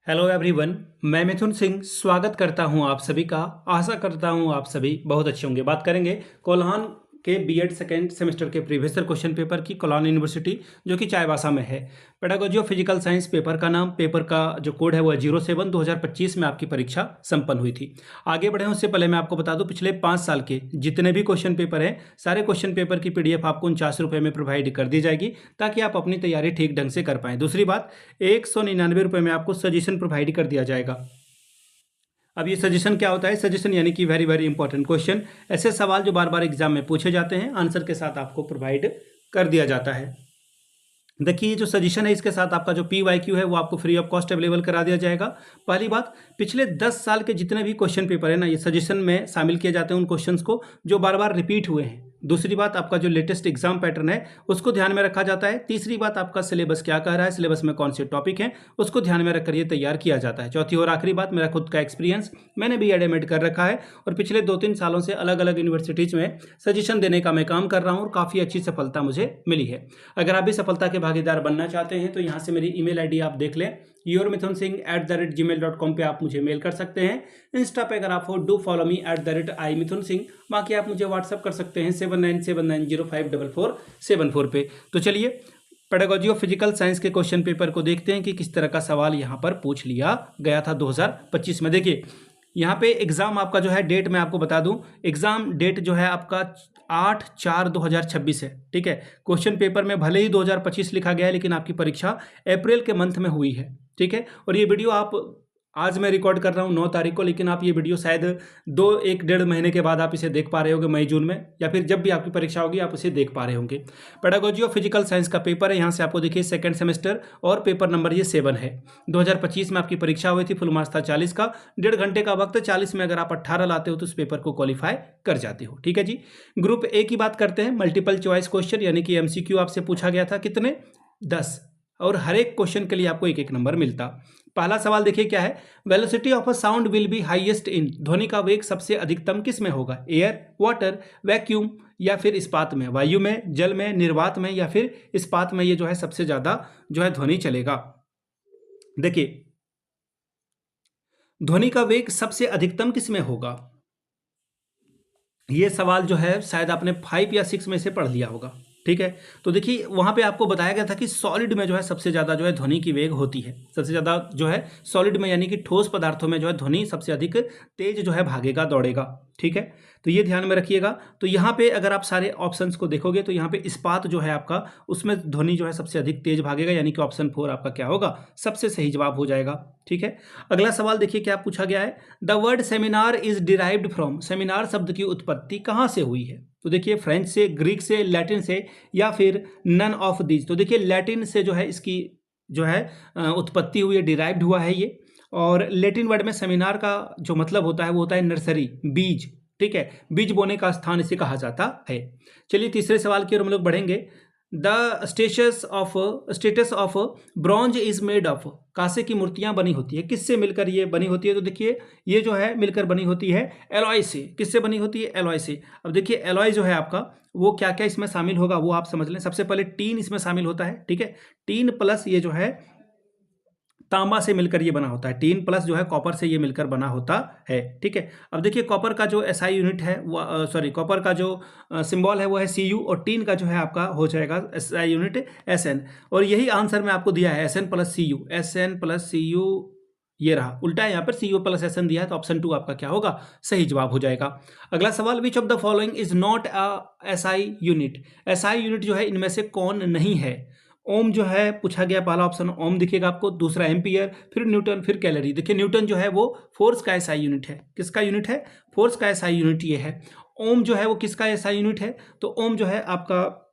Hello everyone. मैं मिथुन सिंह स्वागत करता हूं आप सभी का। आशा करता हूं आप सभी बहुत अच्छे होंगे। बात करेंगे कोल्हान के बीएड सेकेंड सेमेस्टर के प्रीवियस ईयर क्वेश्चन पेपर की, कोल्हान यूनिवर्सिटी जो कि चाईबासा में है। Pedagogy of physical science paper का नाम, पेपर का जो कोड है वो 07/2025 में आपकी परीक्षा संपन्न हुई थी। आगे बढ़े उससे पहले मैं आपको बता दूं, पिछले 5 साल के जितने भी क्वेश्चन पेपर हैं, सारे क्वेश्चन पेपर की पीडीएफ आपको 49 रुपये में प्रोवाइड कर दी जाएगी, ताकि आप अपनी तैयारी ठीक ढंग से कर पाएं। दूसरी बात, 199 रुपये में आपको सजेशन प्रोवाइड कर दिया जाएगा। अब ये सजेशन क्या होता है? सजेशन यानी कि वेरी वेरी इंपॉर्टेंट क्वेश्चन, ऐसे सवाल जो बार बार एग्जाम में पूछे जाते हैं, आंसर के साथ आपको प्रोवाइड कर दिया जाता है। देखिए, जो सजेशन है इसके साथ आपका जो PYQ है वो आपको फ्री ऑफ कॉस्ट अवेलेबल करा दिया जाएगा। पहली बात, पिछले 10 साल के जितने भी क्वेश्चन पेपर है ना, ये सजेशन में शामिल किए जाते हैं उन क्वेश्चंस को जो बार बार रिपीट हुए हैं। दूसरी बात, आपका जो लेटेस्ट एग्जाम पैटर्न है उसको ध्यान में रखा जाता है। तीसरी बात, आपका सिलेबस क्या कह रहा है, सिलेबस में कौन से टॉपिक हैं उसको ध्यान में रखकर ये तैयार किया जाता है। चौथी और आखिरी बात, मेरा खुद का एक्सपीरियंस, मैंने भी एडमिट कर रखा है और पिछले 2-3 सालों से अलग अलग यूनिवर्सिटीज में सजेशन देने का मैं काम कर रहा हूँ और काफ़ी अच्छी सफलता मुझे मिली है। अगर आप भी सफलता के भागीदार बनना चाहते हैं तो यहाँ से मेरी ईमेल आईडी आप देख लें, yourmithunsingh@gmail.com पे आप मुझे मेल कर सकते हैं। इंस्टा पे अगर आप हो, डू फॉलो मी @imithunsingh। बाकी आप मुझे व्हाट्सअप कर सकते हैं 7979054474 पे। तो चलिए, पेडागोजी ऑफ फिजिकल साइंस के क्वेश्चन पेपर को देखते हैं कि किस तरह का सवाल यहाँ पर पूछ लिया गया था 2025 में। देखिए, यहाँ पे एग्जाम आपका जो है, डेट मैं आपको बता दूं, एग्जाम डेट जो है आपका 8/4/2026 है। ठीक है, क्वेश्चन पेपर में भले ही 2025 लिखा गया है, लेकिन आपकी परीक्षा अप्रैल के मंथ में हुई है। ठीक है, और ये वीडियो आप, आज मैं रिकॉर्ड कर रहा हूँ 9 तारीख को, लेकिन आप ये वीडियो शायद 1-1.5 महीने के बाद आप इसे देख पा रहे होंगे, मई जून में, या फिर जब भी आपकी परीक्षा होगी आप इसे देख पा रहे होंगे। पेडागोजी ऑफ फिजिकल साइंस का पेपर है, यहाँ से आपको देखिए सेकंड सेमेस्टर और पेपर नंबर ये 7 है। 2025 में आपकी परीक्षा हुई थी, फुल मार्क्स था 40 का, 1.5 घंटे का वक्त, 40 में अगर आप 18 लाते हो तो उस पेपर को क्वालिफाई कर जाते हो। ठीक है जी। ग्रुप ए की बात करते हैं। मल्टीपल चॉइस क्वेश्चन यानी कि MCQ आपसे पूछा गया था, कितने? 10, और हर एक क्वेश्चन के लिए आपको 1-1 नंबर मिलता। पहला सवाल देखिए क्या है, velocity of a sound will be highest in, ध्वनि का वेग सबसे अधिकतम किस में होगा? एयर, वाटर, वैक्यूम या फिर इस्पात में? वायु में, जल में, निर्वात में या फिर इस्पात में ये जो है सबसे ज्यादा जो है ध्वनि चलेगा। देखिए, ध्वनि का वेग सबसे अधिकतम किस में होगा? ये सवाल जो है शायद आपने 5 या 6 में से पढ़ लिया होगा। ठीक है, तो देखिए वहां पे आपको बताया गया था कि सॉलिड में जो है सबसे ज्यादा जो है ध्वनि की वेग होती है, सबसे ज्यादा जो है सॉलिड में यानी कि ठोस पदार्थों में जो है ध्वनि सबसे अधिक तेज जो है भागेगा, दौड़ेगा। ठीक है, तो ये ध्यान में रखिएगा। तो यहाँ पे अगर आप सारे ऑप्शंस को देखोगे तो यहाँ पे इस्पात जो है आपका, उसमें ध्वनि जो है सबसे अधिक तेज भागेगा, यानी कि ऑप्शन 4 आपका क्या होगा? सबसे सही जवाब हो जाएगा। ठीक है, अगला सवाल देखिए क्या पूछा गया है, the word seminar is derived from, seminar शब्द की उत्पत्ति कहाँ से हुई है? तो देखिए, फ्रेंच से, ग्रीक से, लैटिन से या फिर नन ऑफ दीज। तो देखिए, लैटिन से जो है इसकी जो है उत्पत्ति हुई है, डिराइव्ड हुआ है ये। और लैटिन वर्ड में सेमिनार का जो मतलब होता है वो होता है नर्सरी, बीज। ठीक है, बीज बोने का स्थान इसे कहा जाता है। चलिए तीसरे सवाल की ओर हम लोग बढ़ेंगे। The statues of bronze is made of, कांसे की मूर्तियां बनी होती है, किससे मिलकर ये बनी होती है? तो देखिए, ये जो है मिलकर बनी होती है एलॉय से। किससे बनी होती है? एलॉय से। अब देखिए, एलॉय जो है आपका, वो क्या क्या इसमें शामिल होगा वो आप समझ लें। सबसे पहले टीन इसमें शामिल होता है। ठीक है, टीन प्लस ये जो है तांबा से मिलकर ये बना होता है, टीन प्लस जो है कॉपर से ये मिलकर बना होता है। ठीक है, अब देखिए कॉपर का जो SI यूनिट है वो, सॉरी, कॉपर का जो सिंबल है वो है Cu, और टीन का जो है आपका हो जाएगा SI यूनिट SN। और यही आंसर में आपको दिया है, SN+Cu। ये रहा, उल्टा है यहाँ पर Cu+SN दिया है, तो ऑप्शन 2 आपका क्या होगा? सही जवाब हो जाएगा। अगला सवाल, which of the following is not a SI unit, SI unit जो है इनमें से कौन नहीं है? ओम जो है पूछा गया, पहला ऑप्शन ओम दिखेगा आपको, दूसरा एम्पियर, फिर न्यूटन, फिर कैलोरी। देखिए, न्यूटन जो है वो फोर्स का SI यूनिट है। किसका यूनिट है? फोर्स का SI यूनिट ये है। ओम जो है वो किसका SI यूनिट है? तो ओम जो है आपका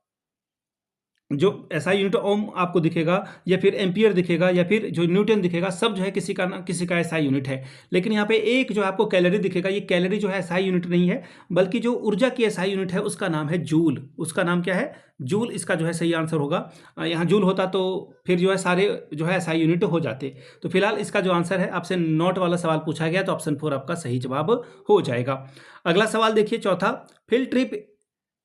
जो SI यूनिट ओम आपको दिखेगा, या फिर एम्पियर दिखेगा, या फिर जो न्यूटन दिखेगा, सब जो है किसी का ना किसी का SI यूनिट है। लेकिन यहाँ पे एक जो आपको कैलोरी दिखेगा, ये कैलोरी जो है SI यूनिट नहीं है, बल्कि जो ऊर्जा की SI यूनिट है उसका नाम है जूल। उसका नाम क्या है? जूल। इसका जो है सही आंसर होगा। यहाँ जूल होता तो फिर जो है सारे जो है SI यूनिट हो जाते। तो फिलहाल इसका जो आंसर है, आपसे नॉट वाला सवाल पूछा गया, तो ऑप्शन 4 आपका सही जवाब हो जाएगा। अगला सवाल देखिए, चौथा, फील्ड ट्रिप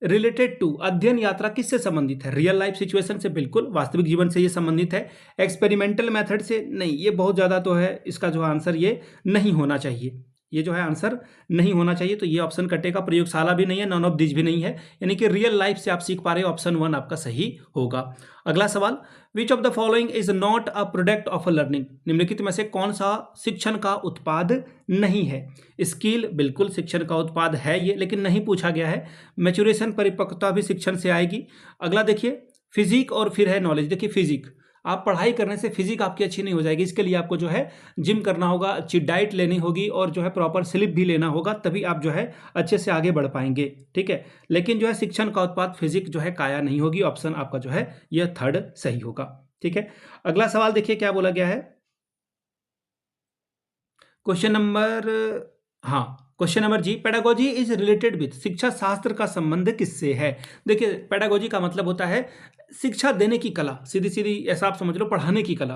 रिलेटेड टू, अध्ययन यात्रा किससे संबंधित है? रियल लाइफ सिचुएशन से, बिल्कुल वास्तविक जीवन से ये संबंधित है। एक्सपेरिमेंटल मेथड से नहीं, ये बहुत ज़्यादा तो है, इसका जो आंसर ये नहीं होना चाहिए, ये जो है आंसर नहीं होना चाहिए, तो ये ऑप्शन कटेगा। प्रयोगशाला भी नहीं है, नॉन ऑफ दिस भी नहीं है, यानी कि रियल लाइफ से आप सीख पा रहे हो, ऑप्शन 1 आपका सही होगा। अगला सवाल, which of the following is not a product of a learning, निम्नलिखित में से कौन सा शिक्षण का उत्पाद नहीं है? स्किल, बिल्कुल शिक्षण का उत्पाद है ये, लेकिन नहीं पूछा गया है। मैच्योरेशन, परिपक्वता भी शिक्षण से आएगी। अगला देखिए, फिजिक और फिर है नॉलेज। देखिए फिजिक, आप पढ़ाई करने से फिजिक आपकी अच्छी नहीं हो जाएगी, इसके लिए आपको जो है जिम करना होगा, अच्छी डाइट लेनी होगी और जो है प्रॉपर स्लीप भी लेना होगा, तभी आप जो है अच्छे से आगे बढ़ पाएंगे, ठीक है। लेकिन जो है शिक्षण का उत्पाद फिजिक जो है काया नहीं होगी, ऑप्शन आपका जो है यह 3rd सही होगा, ठीक है। अगला सवाल देखिए क्या बोला गया है, क्वेश्चन नंबर, हाँ क्वेश्चन नंबर जी, पेडागोजी इज रिलेटेड विथ, शिक्षा शास्त्र का संबंध किससे है? देखिए पेडागोजी का मतलब होता है शिक्षा देने की कला, सीधी सीधी ऐसा आप समझ लो, पढ़ाने की कला,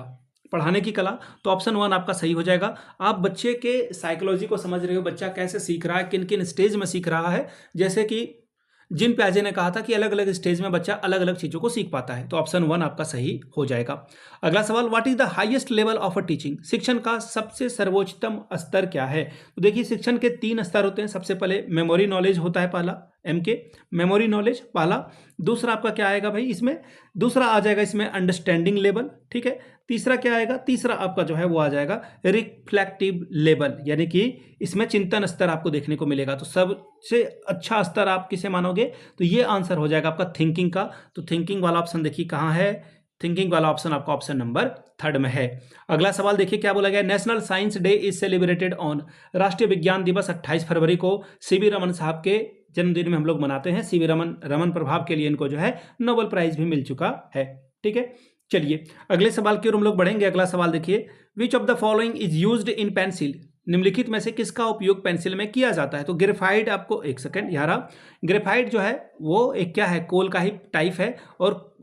पढ़ाने की कला, तो ऑप्शन 1 आपका सही हो जाएगा। आप बच्चे के साइकोलॉजी को समझ रहे हो, बच्चा कैसे सीख रहा है, किन किन स्टेज में सीख रहा है, जैसे कि जिन प्याजे ने कहा था कि अलग अलग स्टेज में बच्चा अलग अलग चीज़ों को सीख पाता है, तो ऑप्शन 1 आपका सही हो जाएगा। अगला सवाल, what is the highest level of a teaching, शिक्षण का सबसे सर्वोच्चतम स्तर क्या है? तो देखिए शिक्षण के 3 स्तर होते हैं। सबसे पहले मेमोरी नॉलेज होता है, पहला MK मेमोरी नॉलेज पहला। दूसरा आपका क्या आएगा भाई, इसमें दूसरा आ जाएगा इसमें अंडरस्टैंडिंग लेवल, ठीक है। तीसरा क्या आएगा, तीसरा आपका जो है वो आ जाएगा रिफ्लेक्टिव लेवल, यानी कि इसमें चिंतन स्तर आपको देखने को मिलेगा। तो सबसे अच्छा स्तर आप किसे मानोगे, तो ये आंसर हो जाएगा आपका थिंकिंग का। तो थिंकिंग वाला ऑप्शन देखिए कहाँ है, थिंकिंग वाला ऑप्शन आपका ऑप्शन नंबर 3rd में है। अगला सवाल देखिए क्या बोला गया, national science day is celebrated on, राष्ट्रीय विज्ञान दिवस 28 फरवरी को CV रमन साहब के जन्मदिन में हम लोग मनाते हैं। CV रमन प्रभाव के लिए इनको जो है नोबेल प्राइज भी मिल चुका है, ठीक है। चलिए अगले सवाल की ओर हम लोग बढ़ेंगे। अगला सवाल देखिए, which of the following is used in pencil, निम्नलिखित में से किसका उपयोग पेंसिल में किया जाता है? तो ग्रेफाइट, आपको एक सेकेंड यार, ग्रेफाइट जो है वो एक क्या है, कोल का ही टाइप है, और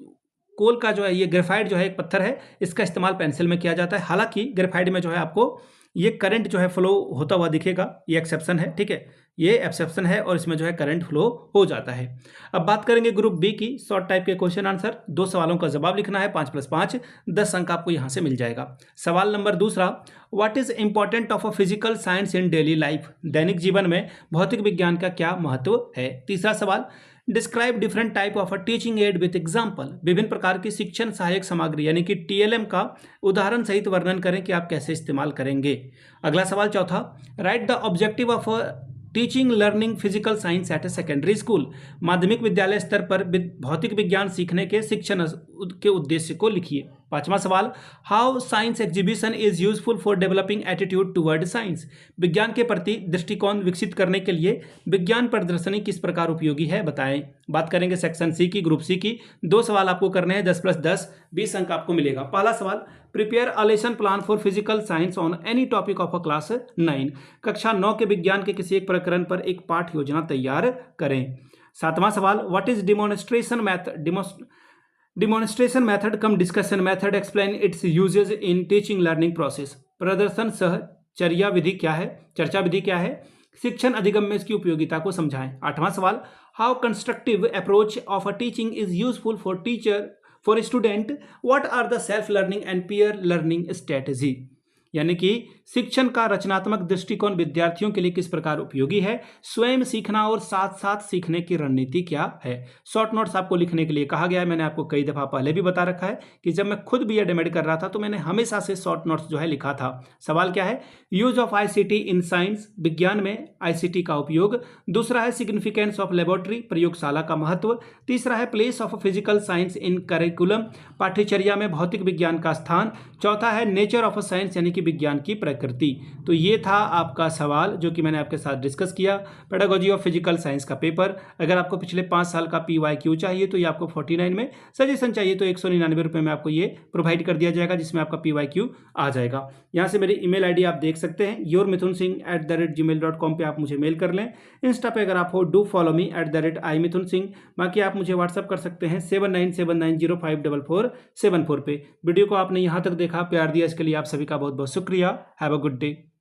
कोल का जो है ये ग्रेफाइट जो है एक पत्थर है, इसका इस्तेमाल पेंसिल में किया जाता है। हालांकि ग्रेफाइट में जो है आपको ये करंट जो है फ्लो होता हुआ दिखेगा, ये एक्सेप्शन है, ठीक है, ये एक्सेप्शन है, और इसमें जो है करंट फ्लो हो जाता है। अब बात करेंगे ग्रुप बी की, शॉर्ट टाइप के क्वेश्चन आंसर, 2 सवालों का जवाब लिखना है, 5 + 5 10 अंक आपको यहां से मिल जाएगा। सवाल नंबर दूसरा, what is important of a physical science in daily life, दैनिक जीवन में भौतिक विज्ञान का क्या महत्व है? तीसरा सवाल, describe different type of a teaching add with example, विभिन्न प्रकार की शिक्षण सहायक सामग्री यानी कि TLM का उदाहरण सहित वर्णन करें कि आप कैसे इस्तेमाल करेंगे। अगला सवाल चौथा, write the objective of teaching learning physical science at a secondary school, माध्यमिक विद्यालय स्तर पर भौतिक विज्ञान सीखने के शिक्षण के उद्देश्य को लिखिए। पांचवा सवाल, how science exhibition is useful for developing attitude toward science, विज्ञान के प्रति दृष्टिकोण विकसित करने के लिए विज्ञान प्रदर्शनी किस प्रकार उपयोगी है, बताएं। बात करेंगे सेक्शन सी की, ग्रुप सी की। 2 सवाल आपको करने हैं, 10 + 10 20 अंक आपको मिलेगा। पहला सवाल, prepare a lesson plan for physical science on any topic of a class 9, कक्षा 9 के विज्ञान के किसी एक प्रकरण पर एक पाठ योजना तैयार करें। 7वां सवाल, what is demonstration method cum discussion method, explain its usages in teaching learning process, प्रदर्शन सह चर्या विधि क्या है, चर्चा विधि क्या है, शिक्षण अधिगम में इसकी उपयोगिता को समझाएं। 8वां सवाल, how constructive approach of a teaching is useful for student, what are the self learning and peer learning strategy, यानी कि शिक्षण का रचनात्मक दृष्टिकोण विद्यार्थियों के लिए किस प्रकार उपयोगी है, स्वयं सीखना और साथ साथ सीखने की रणनीति क्या है। शॉर्ट नोट्स आपको लिखने के लिए कहा गया है, मैंने आपको कई दफा पहले भी बता रखा है कि जब मैं खुद BEd MAd कर रहा था तो मैंने हमेशा से शॉर्ट नोट्स जो है लिखा था। सवाल क्या है, use of ICT in science, विज्ञान में ICT का उपयोग। दूसरा है सिग्निफिकेंस ऑफ लेबोरेटरी, प्रयोगशाला का महत्व। तीसरा है place of physical science in curriculum, पाठ्यचर्या में भौतिक विज्ञान का स्थान। चौथा है नेचर ऑफ साइंस यानी कि विज्ञान की प्रकृति। तो ये था आपका सवाल जो कि मैंने आपके साथ डिस्कस किया, पेडागोजी ऑफ फिजिकल साइंस का पेपर। अगर आपको पिछले 5 साल का PYQ चाहिए तो ये आपको 49 में, सजेशन चाहिए तो 199 रुपये में आपको ये प्रोवाइड कर दिया जाएगा, जिसमें आपका PYQ आ जाएगा। यहाँ से मेरी email ID आप देख सकते हैं, yourmithunsingh@gmail.com पे आप मुझे मेल कर लें। इंस्टा पे अगर आप हो, डू फॉलो मी @imithunsingh। बाकी आप मुझे व्हाट्सअप कर सकते हैं 7979054474 पे। वीडियो को आपने यहाँ तक देखा, प्यार दिया, इसके लिए आप सभी का बहुत बहुत शुक्रिया। Have a good day.